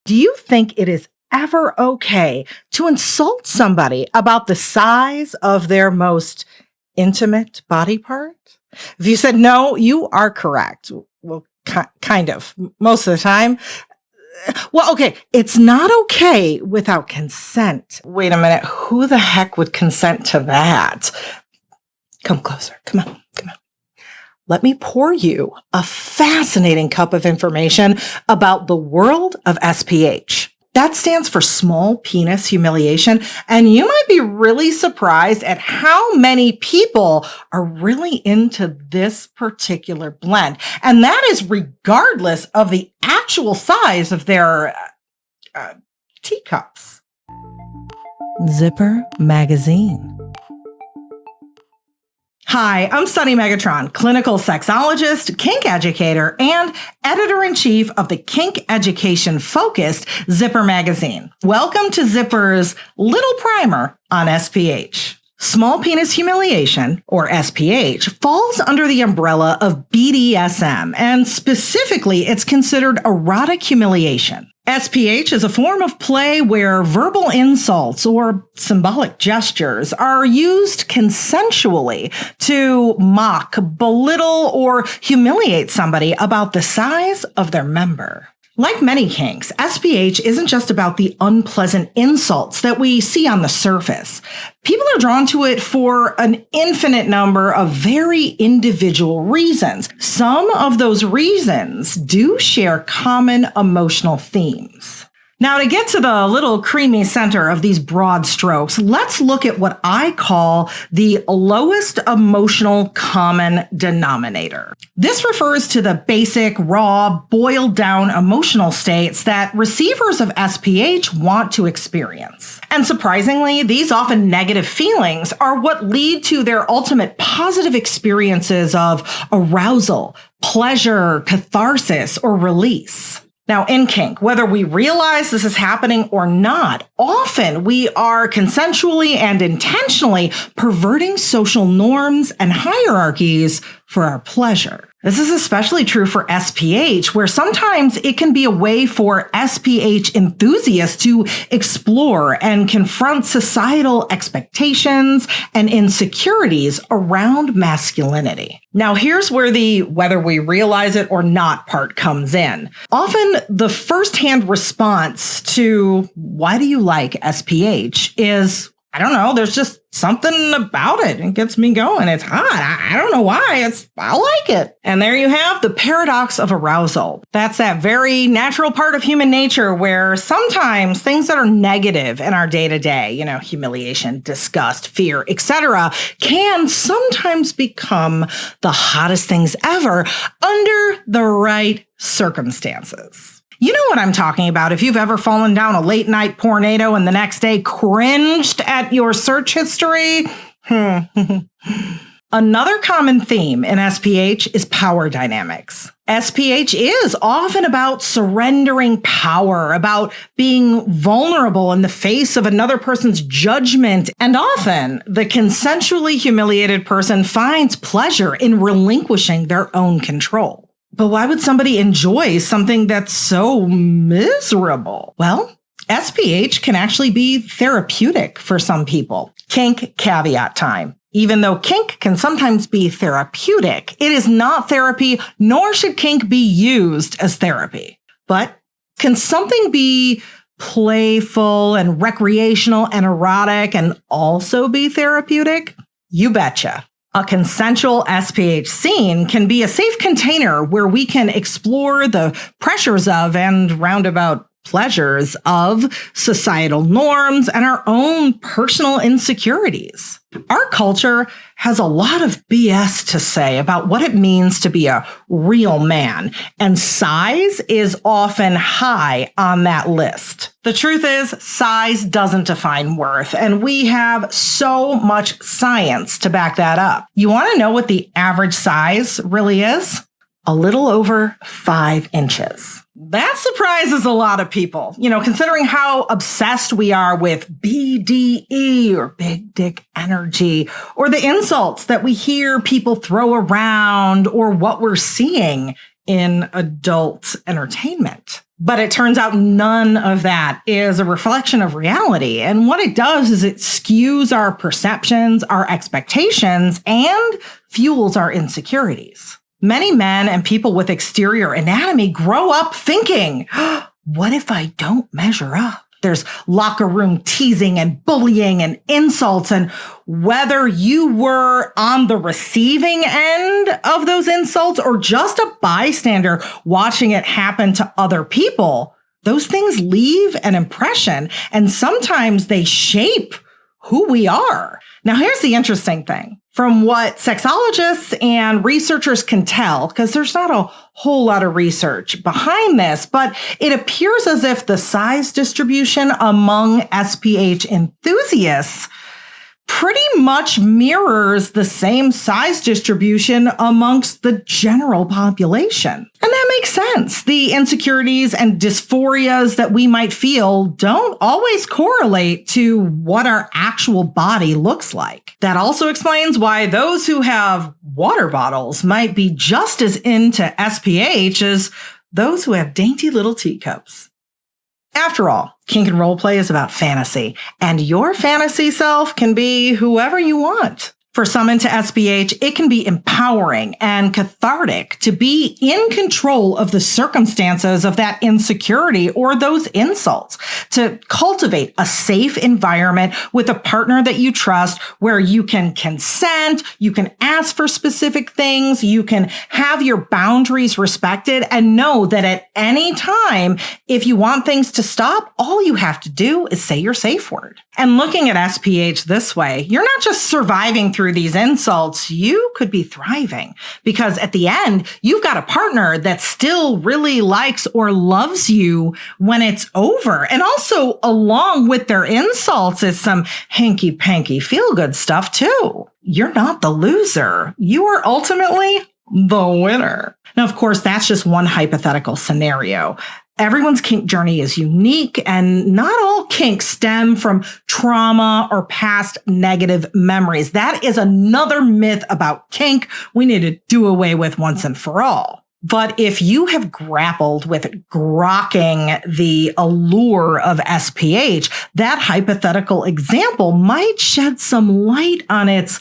Do you think it is ever okay to insult somebody about the size of their most intimate body part? If you said no, you are correct. Well, kind of. Most of the time. Well, okay, it's not okay without consent. Wait a minute. Who the heck would consent to that? Come closer. Come on. Let me pour you a fascinating cup of information about the world of SPH. That stands for small penis humiliation, and you might be really surprised at how many people are really into this particular blend. And that is regardless of the actual size of their teacups. Zipper Magazine. Hi, I'm Sunny Megatron, clinical sexologist, kink educator, and editor-in-chief of the kink education-focused Zipper magazine. Welcome to Zipper's little primer on SPH. Small penis humiliation, or SPH, falls under the umbrella of BDSM, and specifically, it's considered erotic humiliation. SPH is a form of play where verbal insults or symbolic gestures are used consensually to mock, belittle, or humiliate somebody about the size of their member. Like many kinks, SPH isn't just about the unpleasant insults that we see on the surface. People are drawn to it for an infinite number of very individual reasons. Some of those reasons do share common emotional themes. Now, to get to the little creamy center of these broad strokes, let's look at what I call the lowest emotional common denominator. This refers to the basic, raw, boiled down emotional states that receivers of SPH want to experience. And surprisingly, these often negative feelings are what lead to their ultimate positive experiences of arousal, pleasure, catharsis, or release. Now, in kink, whether we realize this is happening or not, often we are consensually and intentionally perverting social norms and hierarchies for our pleasure. This is especially true for SPH, where sometimes it can be a way for SPH enthusiasts to explore and confront societal expectations and insecurities around masculinity. Now, here's where the whether we realize it or not part comes in. Often, the firsthand response to why do you like SPH is, I don't know, there's just something about it. It gets me going. It's hot. I don't know why. I like it. And there you have the paradox of arousal. That's that very natural part of human nature where sometimes things that are negative in our day-to-day, humiliation, disgust, fear, etc., can sometimes become the hottest things ever under the right circumstances. You know what I'm talking about if you've ever fallen down a late night tornado and the next day cringed at your search history. Another common theme in SPH is power dynamics. SPH is often about surrendering power, about being vulnerable in the face of another person's judgment, and often the consensually humiliated person finds pleasure in relinquishing their own control. But why would somebody enjoy something that's so miserable? Well, SPH can actually be therapeutic for some people. Kink caveat time. Even though kink can sometimes be therapeutic, it is not therapy, nor should kink be used as therapy. But can something be playful and recreational and erotic and also be therapeutic? You betcha. A consensual SPH scene can be a safe container where we can explore the pressures of and roundabout pleasures of societal norms and our own personal insecurities. Our culture has a lot of BS to say about what it means to be a real man, and size is often high on that list. The truth is, size doesn't define worth, and we have so much science to back that up. You want to know what the average size really is? A little over 5 inches. That surprises a lot of people, considering how obsessed we are with BDE or big dick energy, or the insults that we hear people throw around, or what we're seeing in adult entertainment. But it turns out none of that is a reflection of reality. And what it does is it skews our perceptions, our expectations, and fuels our insecurities. Many men and people with exterior anatomy grow up thinking, what if I don't measure up? There's locker room teasing and bullying and insults. And whether you were on the receiving end of those insults or just a bystander watching it happen to other people, those things leave an impression, and sometimes they shape who we are. Now, here's the interesting thing. From what sexologists and researchers can tell, because there's not a whole lot of research behind this, but it appears as if the size distribution among SPH enthusiasts pretty much mirrors the same size distribution amongst the general population. And that makes sense. The insecurities and dysphorias that we might feel don't always correlate to what our actual body looks like. That also explains why those who have water bottles might be just as into SPH as those who have dainty little teacups. After all, kink and roleplay is about fantasy, and your fantasy self can be whoever you want. For some into SPH, it can be empowering and cathartic to be in control of the circumstances of that insecurity or those insults, to cultivate a safe environment with a partner that you trust where you can consent, you can ask for specific things, you can have your boundaries respected, and know that at any time, if you want things to stop, all you have to do is say your safe word. And looking at SPH this way, you're not just surviving through these insults, you could be thriving, because at the end, you've got a partner that still really likes or loves you when it's over. And also, along with their insults is some hanky-panky feel-good stuff too. You're not the loser. You are ultimately the winner. Now, of course, that's just one hypothetical scenario. Everyone's kink journey is unique, and not all kinks stem from trauma or past negative memories. That is another myth about kink we need to do away with once and for all. But if you have grappled with grokking the allure of SPH, that hypothetical example might shed some light on its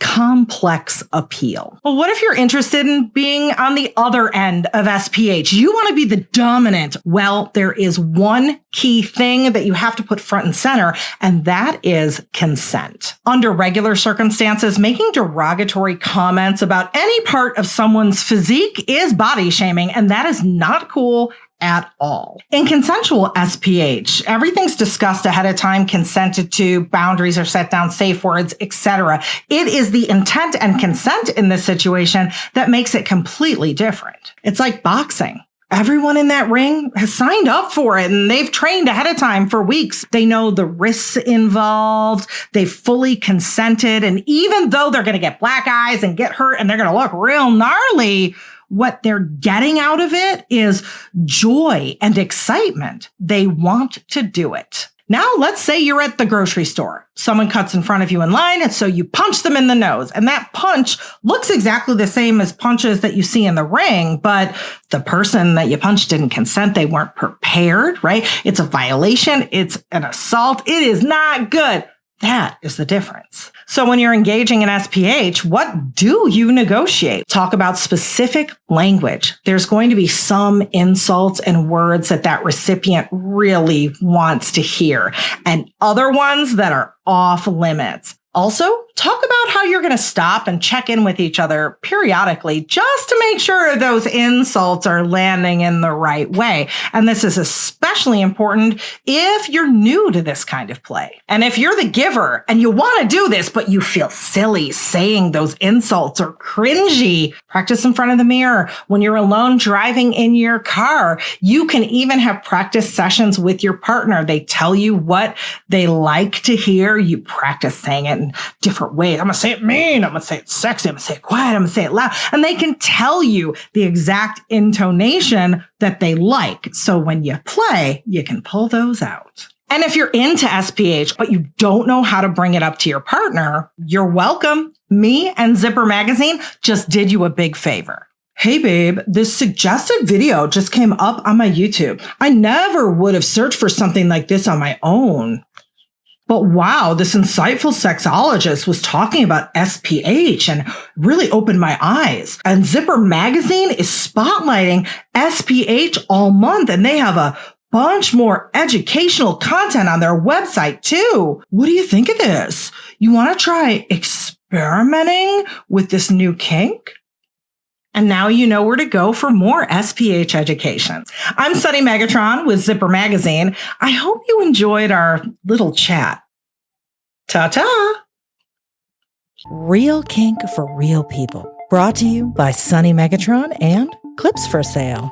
complex appeal. Well, what if you're interested in being on the other end of SPH? You want to be the dominant. Well, there is one key thing that you have to put front and center, and that is consent. Under regular circumstances, making derogatory comments about any part of someone's physique is body shaming, and that is not cool at all. In consensual SPH, everything's discussed ahead of time, consented to, boundaries are set down, safe words, etc. It is the intent and consent in this situation that makes it completely different. It's like boxing. Everyone in that ring has signed up for it, and they've trained ahead of time for weeks. They know the risks involved. They've fully consented. And even though they're going to get black eyes and get hurt and they're going to look real gnarly, what they're getting out of it is joy and excitement. They want to do it. Now, let's say you're at the grocery store. Someone cuts in front of you in line, and so you punch them in the nose. And that punch looks exactly the same as punches that you see in the ring, but the person that you punched didn't consent. They weren't prepared, right? It's a violation. It's an assault. It is not good. That is the difference. So when you're engaging in SPH, what do you negotiate? Talk about specific language. There's going to be some insults and words that recipient really wants to hear, and other ones that are off limits. Also, talk about how you're going to stop and check in with each other periodically just to make sure those insults are landing in the right way. And this is especially important if you're new to this kind of play. And if you're the giver and you want to do this, but you feel silly saying those insults or cringy, practice in front of the mirror. When you're alone driving in your car, you can even have practice sessions with your partner. They tell you what they like to hear. You practice saying it in different ways. I'm going to say it mean. I'm going to say it sexy. I'm going to say it quiet. I'm going to say it loud. And they can tell you the exact intonation that they like. So when you play, you can pull those out. And if you're into SPH, but you don't know how to bring it up to your partner, you're welcome. Me and Zipper Magazine just did you a big favor. Hey babe, this suggested video just came up on my YouTube. I never would have searched for something like this on my own. But wow, this insightful sexologist was talking about SPH and really opened my eyes. And Zipper Magazine is spotlighting SPH all month, and they have a bunch more educational content on their website too. What do you think of this? You want to try experimenting with this new kink? And now you know where to go for more SPH education. I'm Sunny Megatron with Zipper Magazine. I hope you enjoyed our little chat. Ta-ta! Real kink for real people. Brought to you by Sunny Megatron and Clips for Sale.